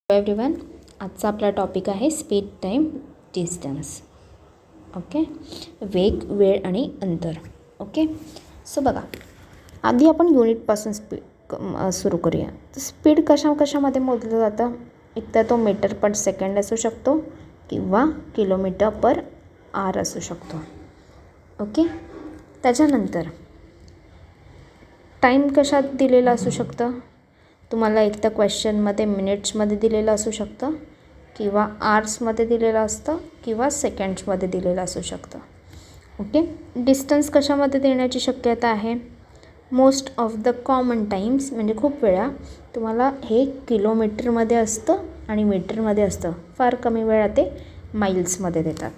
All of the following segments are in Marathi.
एव्हरीवन, आजचा आपला टॉपिक आहे स्पीड, टाईम, डिस्टन्स. ओके, वेग, वेळ आणि अंतर. ओके, सो बघा, आधी आपण युनिटपासून सुरू करूया. तर स्पीड कशामध्ये मोजलं जातं? एक तर तो मीटर पर सेकंड असू शकतो किंवा किलोमीटर पर आवर असू शकतो. ओके, त्याच्यानंतर टाईम कशात दिलेलं असू शकतं? तुम्हाला एक तर क्वेश्चनमध्ये मिनिट्समध्ये दिलेलं असू शकतं किंवा आवर्समध्ये दिलेलं असतं किंवा सेकंड्समध्ये दिलेलं असू शकतं. ओके, डिस्टन्स कशामध्ये देण्याची शक्यता आहे? Most of the common Times म्हणजे खूप वेळा तुम्हाला हे किलोमीटरमध्ये असतं आणि मीटरमध्ये असतं. फार कमी वेळा ते माईल्समध्ये देतात.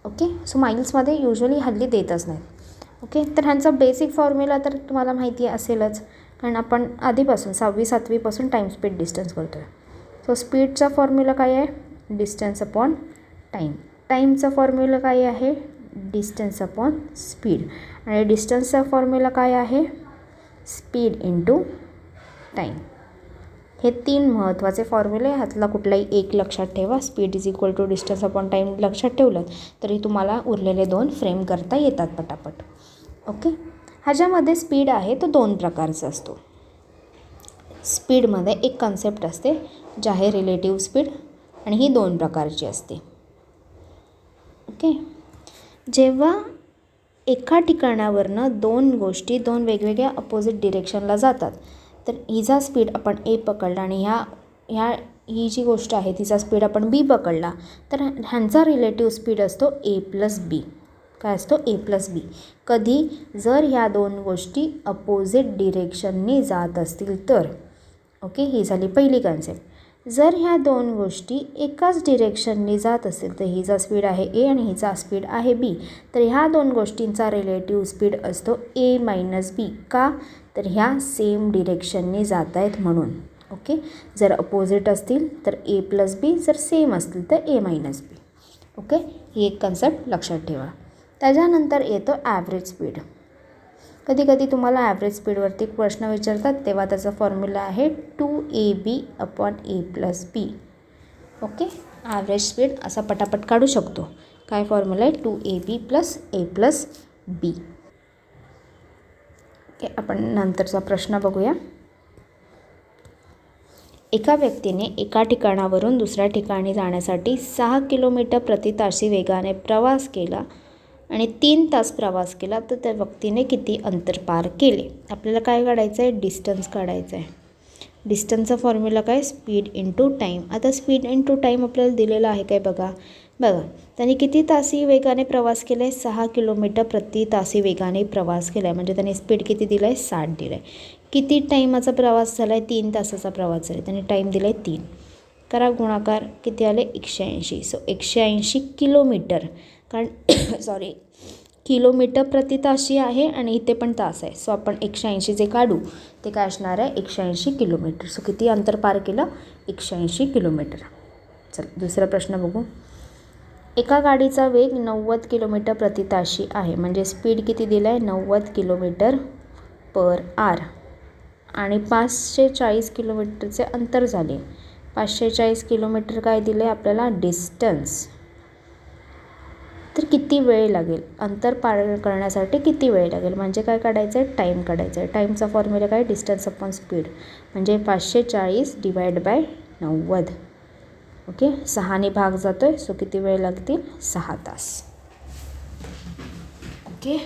ओके, सो माईल्समध्ये युजली हल्ली देतच नाहीत. ओके, तर ह्यांचा बेसिक फॉर्म्युला तर तुम्हाला माहिती असेलच, कारण आपण आधीपासून 6वी-7वीपासून टाईम स्पीड डिस्टन्स करतो आहे. सो स्पीडचा फॉर्म्युला काय आहे? Distance upon time. टाईमचा फॉर्म्युला काय आहे? Distance upon speed. आणि डिस्टन्सचा फॉर्म्युला काय आहे? Speed into time. हे 3 महत्त्वाचे फॉर्म्युले. ह्यातला कुठलाही एक लक्षात ठेवा. Speed is equal to distance upon time लक्षात ठेवलं तरी तुम्हाला उरलेले 2 फ्रेम करता येतात पटापट. ओके, ह्याच्यामध्ये स्पीड आहे तो 2 प्रकारचा असतो. स्पीडमध्ये एक कन्सेप्ट असते जे आहे रिलेटिव्ह स्पीड, आणि ही 2 प्रकारची असते. ओके, जेव्हा एका ठिकाणावरनं 2 गोष्टी 2 वेगवेगळ्या अपोजिट डिरेक्शनला जातात, तर हिचा स्पीड आपण ए पकडला आणि ही जी गोष्ट आहे तिचा स्पीड आपण बी पकडला, तर ह्यांचा रिलेटिव्ह स्पीड असतो ए प्लस बी. काय असतो? ए प्लस बी. कधी? जर ह्या 2 गोष्टी अपोजिट डिरेक्शनने जात असतील तर. ओके, ही झाली पहिली कन्सेप्ट. जर ह्या 2 गोष्टी एकाच डिरेक्शनने जात असेल तर हिचा स्पीड आहे ए आणि हिचा स्पीड आहे बी, तर ह्या 2 गोष्टींचा रिलेटिव्ह स्पीड असतो ए मायनस बी. का? तर ह्या सेम डिरेक्शनने जात आहेत म्हणून. ओके, जर अपोजिट असतील तर ए प्लस बी, जर सेम असतील तर ए मायनस बी. ओके, ही एक कन्सेप्ट लक्षात ठेवा. त्याच्यानंतर येतो ॲव्हरेज स्पीड. कधी कधी तुम्हाला ॲव्हरेज स्पीडवरती प्रश्न विचारतात, तेव्हा त्याचा फॉर्म्युला आहे 2ab अपॉन ए प्लस बी. ओके, ॲव्हरेज स्पीड असा पटापट काढू शकतो. काय फॉर्म्युला आहे? 2ab प्लस ए प्लस बी. ओके, आपण नंतरचा प्रश्न बघूया. एका व्यक्तीने एका ठिकाणावरून दुसऱ्या ठिकाणी जाण्यासाठी 6 किलोमीटर प्रति तासी वेगाने प्रवास केला आणि 3 तास प्रवास केला, तर त्या व्यक्तीने किती अंतर पार केले? आपल्याला काय काढायचं आहे? डिस्टन्स काढायचं आहे. डिस्टन्सचा फॉर्म्युला काय? Speed into time. आता स्पीड इंटू टाईम आपल्याला दिलेला आहे काय? बघा, त्यांनी किती तासी वेगाने प्रवास केला आहे? 6 किलोमीटर प्रति तासी वेगाने प्रवास केला आहे, म्हणजे त्याने स्पीड किती दिला आहे? 60 दिला आहे. किती टाईमाचा प्रवास झाला आहे? 3 तासाचा प्रवास झाला आहे, त्याने टाईम दिला आहे 3. करा गुणाकार, किती आले? 180. सो 180 किलोमीटर, कारण सॉरी, किलोमीटर प्रति तासी आहे आणि इथे पण तास आहे. सो आपण 180 जे काढू ते काय असणार आहे? 180 किलोमीटर. सो किती अंतर पार केलं? 180 किलोमीटर. चल दुसरा प्रश्न बघू. एका गाडीचा वेग 90 किलोमीटर प्रति तासी आहे, म्हणजे स्पीड किती दिलं आहे? 90 किलोमीटर पर आवर, आणि 540 किलोमीटरचे अंतर झाले. 540 किलोमीटर काय दिलं आहे आपल्याला? डिस्टन्स. तर किती वेळ लागेल? अंतर पार करण्यासाठी किती वेळ लागेल? म्हणजे काय काढायचं आहे? टाईम काढायचं आहे. टाईमचा फॉर्म्युला काय? डिस्टन्स अपॉन स्पीड, म्हणजे 540 डिवाइड बाय 90. ओके, 6ने भाग जातो आहे, सो किती वेळ लागतील? 6 तास. ओके,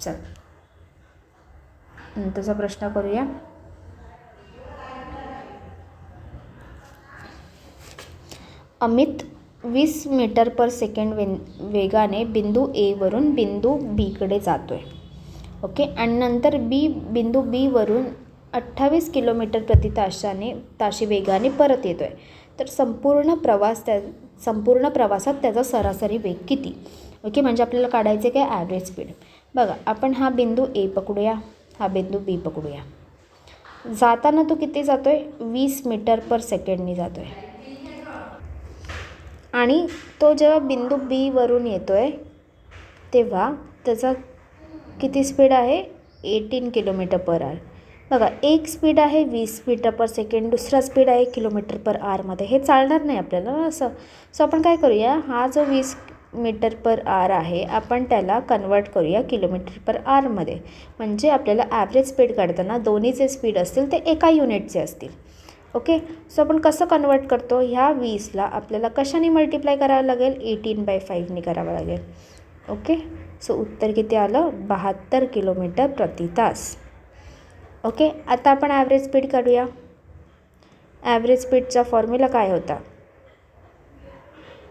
चल नंतरचा प्रश्न करूया. अमित 20 मीटर पर सेकंड वेगाने बिंदू ए वरून बिंदू बीकडे जातो आहे. ओके, आणि नंतर बिंदू बी वरून 28 किलोमीटर प्रति तासी वेगाने परत येतो आहे. तर संपूर्ण प्रवासात त्याचा सरासरी वेग किती? ओके, म्हणजे आपल्याला काढायचे काय? Average speed. बघा, आपण हा बिंदू ए पकडूया, हा बिंदू बी पकडूया. जाताना तो किती जातो आहे? 20 मीटर पर सेकंडनी जातो आहे. आणि तो जेव्हा बिंदू बी वरून येतो आहे तेव्हा त्याचा किती स्पीड आहे 18 किलोमीटर पर आवर. बघा, एक स्पीड आहे 20 मीटर पर सेकंड, दुसरा स्पीड आहे किलोमीटर पर आवरमध्ये. हे चालणार नाही आपल्याला असं. सो आपण काय करूया, हा जो 20 मीटर पर आवर आहे आपण त्याला कन्वर्ट करूया किलोमीटर पर आवरमध्ये. म्हणजे आपल्याला ॲव्हरेज स्पीड काढताना दोन्हीचे स्पीड असतील ते एका युनिटचे असतील. ओके. सो आपण कसं कन्वर्ट करतो, ह्या 20ला आपल्याला कशाने मल्टिप्लाय करावं लागेल, 18/5ने करावं लागेल. ओके. सो उत्तर किती आलं, 72 किलोमीटर प्रति तास. ओके. आता आपण ॲव्हरेज स्पीड काढूया. ॲव्हरेज स्पीडचा फॉर्म्युला काय होता,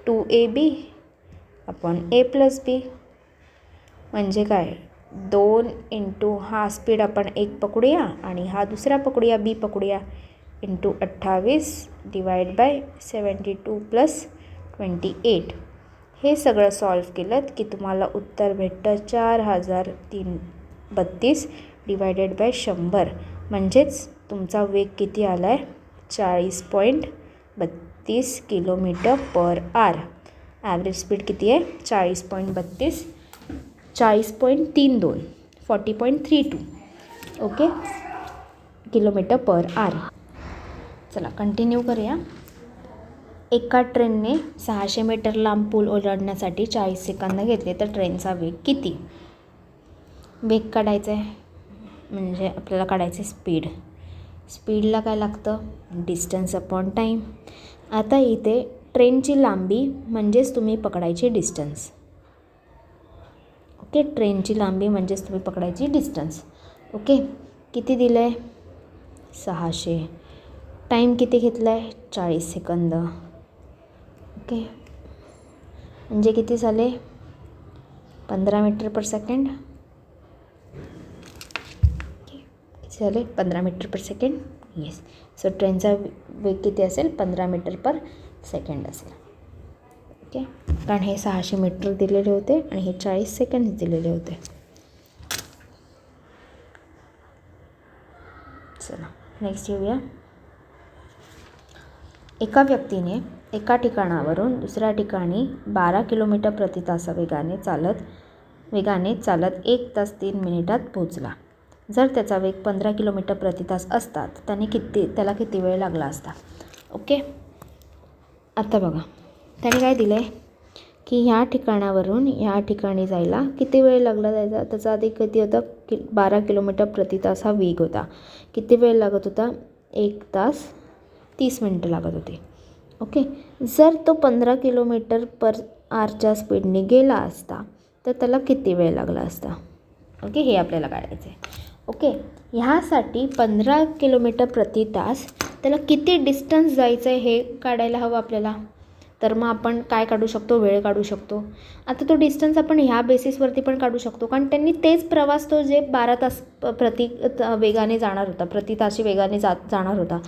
2AB अपॉन A+B. म्हणजे काय, 2 इंटू हा स्पीड आपण 1 पकडूया आणि हा दुसरा पकडूया, B पकडूया, इंटू 28 डिवाइड बाय 72 + 28. हे सगळं सॉल्व केलं की तुम्हाला उत्तर भेटतं 4332 डिवायडेड बाय 100. म्हणजेच तुमचा वेग किती आला आहे, 40.32 kilometre per hour. Average speed किती आहे, 40.32, 40.32, 40.32 ओके किलोमीटर पर आवर. चला कंटिन्यू करूया. एका ट्रेनने 600 मीटर लांब पूल ओलांडण्यासाठी 40 सेकंद घेतले तर ट्रेनचा वेग किती. वेग काढायचा आहे म्हणजे आपल्याला काढायचं स्पीड. स्पीडला काय लागतं, डिस्टन्स अपॉन टाईम. आता इथे ट्रेनची लांबी म्हणजेच तुम्ही पकडायची डिस्टन्स. ओके. ट्रेनची लांबी म्हणजेच तुम्ही पकडायची डिस्टन्स. ओके. किती दिलं आहे, 600. टाईम किती घेतला आहे, 40 सेकंद. ओके. म्हणजे किती झाले, 15 मीटर पर सेकंड. किती झाले, 15 मीटर पर सेकंड. येस. सो ट्रेनचा वेग किती असेल, 15 मीटर पर सेकंड असेल. ओके. कारण हे 600 मीटर दिलेले होते आणि हे 40 सेकंड दिलेले होते. चला नेक्स्ट येऊया. एका व्यक्तीने एका ठिकाणावरून दुसऱ्या ठिकाणी 12 किलोमीटर प्रति तास वेगाने चालत 1 तास 3 मिनिटात पोहोचला. जर त्याचा वेग 15 किलोमीटर प्रति तास असता तर त्याला किती वेळ लागला असता. ओके. आता बघा, त्याने काय दिलं आहे की ह्या ठिकाणावरून ह्या ठिकाणी जायला किती वेळ लागला जायचा. त्याचा आधी किती होता, 12 किलोमीटर प्रति तास हा वेग होता. किती वेळ लागत होता, 1 तास 30 मिनटं लागत होते. ओके. जर तो 15 किलोमीटर पर आवरच्या स्पीडने गेला असता तर त्याला किती वेळ लागला असता. ओके. हे आपल्याला काढायचं आहे. ओके. ह्यासाठी 15 किलोमीटर प्रति तास त्याला किती डिस्टन्स जायचं आहे हे काढायला हवं आपल्याला. तर मग आपण काय काढू शकतो, वेळ काढू शकतो. आता तो डिस्टन्स आपण ह्या बेसिसवरती पण काढू शकतो कारण त्यांनी तेच प्रवास तो जे 12 तास वेगाने जाणार होता, प्रति ताशी वेगाने जाणार होता,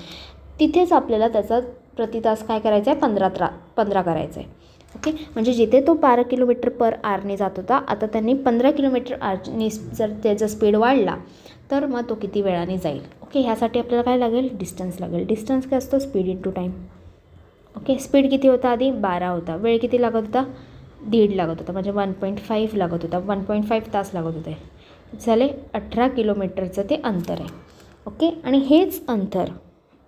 तिथेच आपल्याला त्याचा प्रति तास काय करायचं आहे, 15 करायचं आहे. ओके. म्हणजे जिथे तो 12 किलोमीटर पर आवरने जात होता आता त्यांनी 15 किलोमीटर आवरने जर त्याचा स्पीड वाढला तर मग तो किती वेळाने जाईल. ओके. ह्यासाठी आपल्याला काय लागेल, डिस्टन्स लागेल. डिस्टन्स काय असतो, speed into time. Okay. Speed किती होता आधी, 12 होता. वेळ किती लागत होता, 1.5 लागत होता. म्हणजे 1.5 लागत होता, 1.5 तास लागत होते. झाले 18 किलोमीटरचं ते अंतर आहे. ओके. आणि हेच अंतर,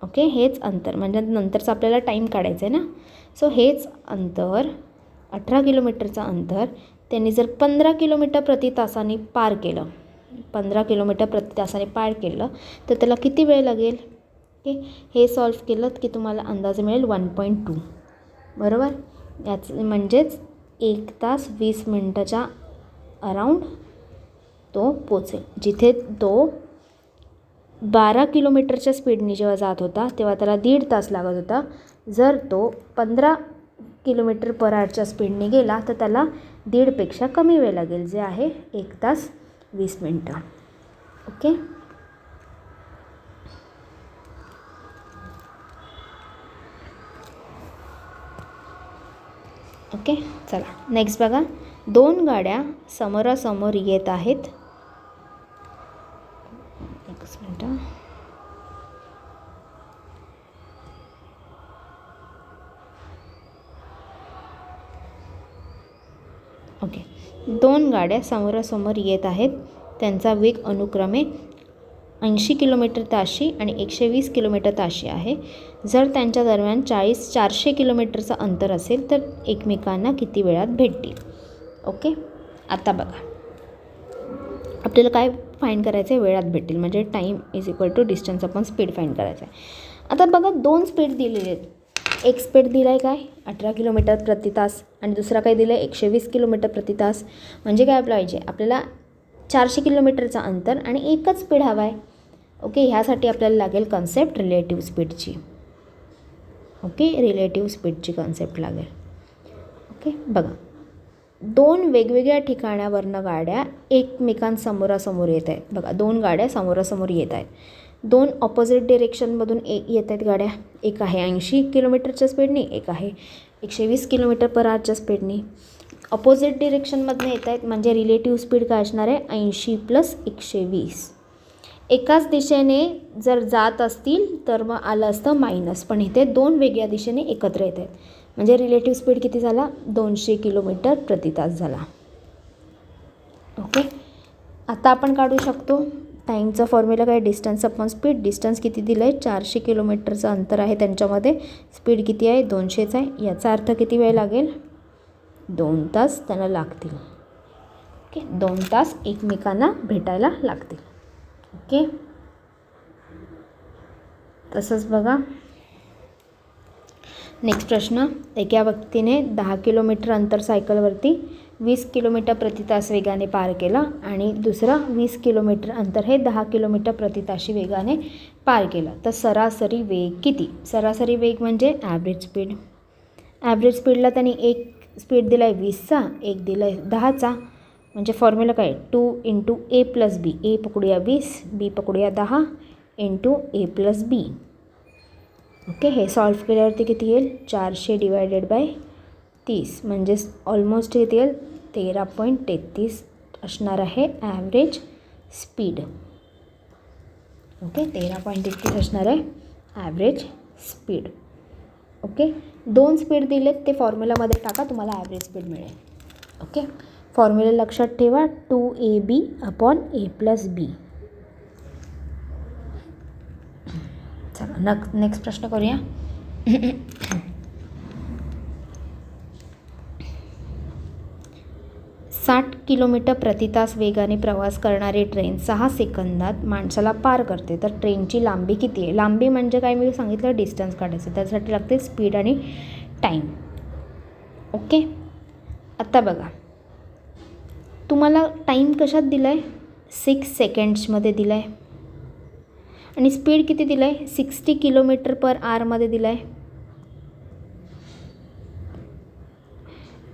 ओके, हेच अंतर म्हणजे नंतरचं आपल्याला टाईम काढायचं आहे ना. सो हेच अंतर 18 किलोमीटरचं अंतर त्यांनी जर 15 किलोमीटर प्रति तासाने पार केलं, 15 किलोमीटर प्रति तासाने पार केलं तर त्याला किती वेळ लागेल. ओके. हे सॉल्व केलं की तुम्हाला अंदाज मिळेल 1.2. बरोबर. याचं म्हणजेच 1 तास 20 मिनटाच्या अराऊंड तो पोचेल. जिथे तो 12 किलोमीटरच्या स्पीडने जेव्हा जात होता तेव्हा त्याला 1.5 तास लागत होता. जर तो 15 किलोमीटर पर आवरच्या स्पीडने गेला तर त्याला 1.5पेक्षा कमी वेळ लागेल, जे आहे 1 तास 20 मिनटं. ओके. ओके. चला नेक्स्ट बघा. 2 गाड्या समोरासमोर येत आहेत. एकच मिनटं. ओके. 2 गाड्या समोरासमोर येत आहेत. त्यांचा वेग अनुक्रमे 80 किलोमीटर ताशी आणि 120 किलोमीटर ताशी आहे. जर त्यांच्या दरम्यान 400 किलोमीटरचं अंतर असेल तर एकमेकांना किती वेळात भेटतील. ओके, आता बघा आपल्याला काय फाईंड करायचं आहे, वेळात भेटतील म्हणजे time is equal to distance upon speed find करायचं आहे. आता बघा 2 स्पीड दिलेले आहेत. एक स्पीड दिला आहे काय 18 किलोमीटर प्रति तास आणि दुसरा काय दिलं आहे 120 किलोमीटर प्रति तास. म्हणजे काय पाहिजे आपल्याला 400 किलोमीटरचं अंतर आणि एकच स्पीड हवा आहे. ओके, ह्यासाठी आपल्याला लागेल कन्सेप्ट रिलेटिव्ह स्पीडची. ओके, रिलेटिव्ह स्पीडची कन्सेप्ट लागेल. ओके, बघा 2 वेगवेगळ्या ठिकाणावरनं गाड्या एकमेकांसमोरासमोर येत आहेत. बघा 2 गाड्या समोरासमोर येत आहेत. 2 ऑपोजिट डिरेक्शनमधून येत आहेत गाड्या. एक आहे 80 किलोमीटरच्या स्पीडने, एक आहे 120 किलोमीटर पर आवरच्या स्पीडने. ऑपोजिट डिरेक्शनमधून येत आहेत म्हणजे रिलेटिव्ह स्पीड काय असणार आहे 80 + 120. एकाच दिशेने जर जात असतील तर मग आलं असतं मायनस, पण इथे 2 वेगळ्या दिशेने एकत्र येत आहेत म्हणजे रिलेटिव्ह स्पीड किती झाला 200 किलोमीटर प्रति तास झाला. ओके, आता आपण काढू शकतो टाईमचा फॉर्म्युला काय डिस्टन्स अपॉन स्पीड. डिस्टन्स किती दिलं आहे 400 किलोमीटरचं अंतर आहे त्यांच्यामध्ये. स्पीड किती आहे 200च आहे. याचा अर्थ किती वेळ लागेल 2 तास त्यांना लागतील. ओके, 2 तास एकमेकांना भेटायला लागतील. ओके, तसंच बघा नेक्स्ट प्रश्न. एका व्यक्तीने 10 किलोमीटर अंतर सायकलवरती 20 किलोमीटर प्रति तास वेगाने पार केला आणि दुसरा 20 किलोमीटर अंतर हे 10 किलोमीटर प्रति ताशी वेगाने पार केलं. तर सरासरी वेग किती. सरासरी वेग म्हणजे ॲव्हरेज स्पीड. ॲव्हरेज स्पीडला त्यांनी एक स्पीड दिला आहे 20चा, एक दिला आहे 10चा. म्हणजे फॉर्म्युला काय 2 × A + B. ए पकडूया 20, बी पकडूया 10 × A + B. ओके, हे सॉल्व्ह केल्यावरती किती येईल 400 / 30 म्हणजेच ऑलमोस्ट किती येईल 13.33 असणार आहे ॲव्हरेज स्पीड. ओके, 13.33 असणार आहे ॲव्हरेज स्पीड. ओके, 2 स्पीड दिलेत ते फॉर्म्युलामध्ये टाका तुम्हाला ॲव्हरेज स्पीड मिळेल. ओके, फॉर्म्युला लक्षात ठेवा 2AB / A + B. चला नेक्स्ट प्रश्न करूया. 60 किलोमीटर प्रति तास वेगाने प्रवास करणारी ट्रेन 6 सेकंदात माणसाला पार करते. तर ट्रेनची लांबी किती आहे. लांबी म्हणजे काय मी सांगितलं डिस्टन्स काढायचं, त्यासाठी लागते स्पीड आणि टाईम. ओके, आता बघा तुम्हाला टाईम कशात दिला आहे 6 सेकंड्समध्ये दिला आहे आणि स्पीड किती दिलं आहे 60 किलोमीटर पर आवरमध्ये दिला आहे.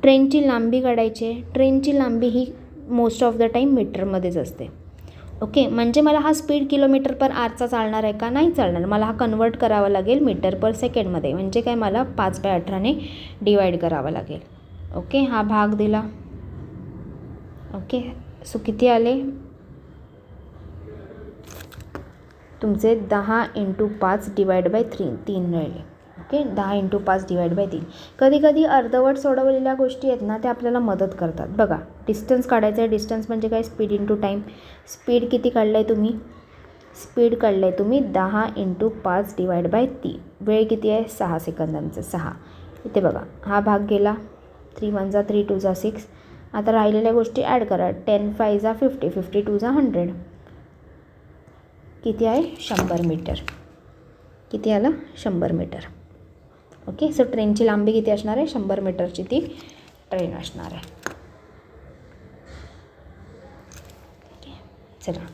ट्रेनची लांबी काढायची आहे. ट्रेनची लांबी ही मोस्ट ऑफ द टाईम मीटरमध्येच असते. ओके, म्हणजे मला हा स्पीड किलोमीटर पर आवरचा चालणार आहे का नाही चालणार. मला हा कन्वर्ट करावा लागेल मीटर पर सेकंडमध्ये. म्हणजे काय मला 5/18ने डिवाईड करावा लागेल. ओके, हा भाग दिला. ओके, सो किती आले तुमचे 10 × 5 / 3 राहिले. ओके, 10 × 5 / 3. कधी कधी अर्धवट सोडवलेल्या गोष्टी आहेत ना त्या आपल्याला मदत करतात. बघा डिस्टन्स काढायचं आहे. डिस्टन्स म्हणजे काय स्पीड × टाईम. स्पीड किती काढलं आहे तुम्ही स्पीड काढलं आहे तुम्ही 10 × 5 / 3. वेळ किती आहे 6 सेकंदांचं 6. इथे बघा हा भाग गेला 3 × 1 = 3, 2 × 6. आता राहिलेल्या गोष्टी ॲड करा 10 × 5 = 50, 50 × 2 = 100. किती आहे 100 मीटर. किती आलं 100 मीटर. ओके, सो ट्रेनची लांबी किती असणार आहे 100 मीटरची ती ट्रेन असणार आहे. ओके, चला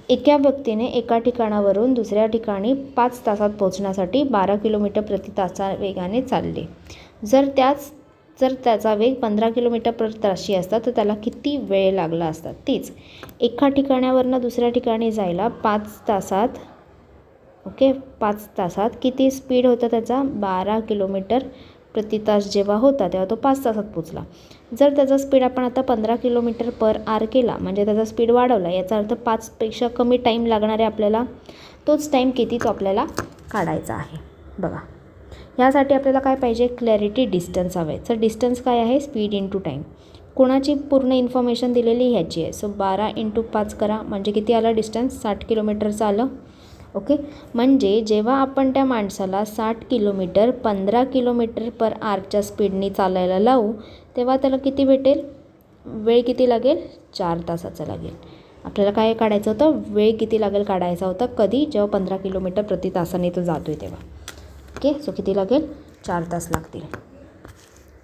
एका व्यक्तीने एका ठिकाणावरून दुसऱ्या ठिकाणी 5 तासात पोहोचण्यासाठी 12 किलोमीटर प्रति तासा वेगाने चालले. जर त्याचा वेग 15 किलोमीटर प्रति ताशी असता तर त्याला किती वेळ लागला असता. तीच एका ठिकाणावरून दुसऱ्या ठिकाणी जायला 5 तासात. ओके, 5 तासात किती स्पीड होता त्याचा 12 किलोमीटर प्रति तास जेव्हा होता तेव्हा तो 5 तासात पोचला. जर त्याचा स्पीड आपण आता 15 किलोमीटर पर आवर केला म्हणजे त्याचा स्पीड वाढवला. याचा अर्थ 5पेक्षा कमी टाईम लागणार आहे आपल्याला. तोच टाईम किती तो आपल्याला काढायचा आहे. बघा ह्यासाठी आपल्याला काय पाहिजे क्लॅरिटी डिस्टन्स हवे. तर डिस्टन्स काय आहे स्पीड × टाईम. कोणाची पूर्ण इन्फॉर्मेशन दिलेली ह्याची आहे. सो 12 × 5 करा म्हणजे किती आला डिस्टन्स? 60 किलोमीटरचं आलं. ओके, म्हणजे जेव्हा आपण त्या माणसाला 60 किलोमीटर 15 किलोमीटर पर आवरच्या स्पीडनी चालायला लावू तेव्हा त्याला किती भेटेल? वेळ किती लागेल? 4 तासाचा लागेल. आपल्याला काय काढायचं होतं? वेळ किती लागेल काढायचा होता. कधी? जेव्हा 15 किलोमीटर प्रति तासाने तो जातो आहे तेव्हा. ओके, सो किती लागेल? 4 तास लागतील.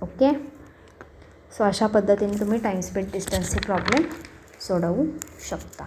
ओके, सो अशा पद्धतीने तुम्ही टाईम स्पीड डिस्टन्सचे प्रॉब्लेम सोडवू शकता.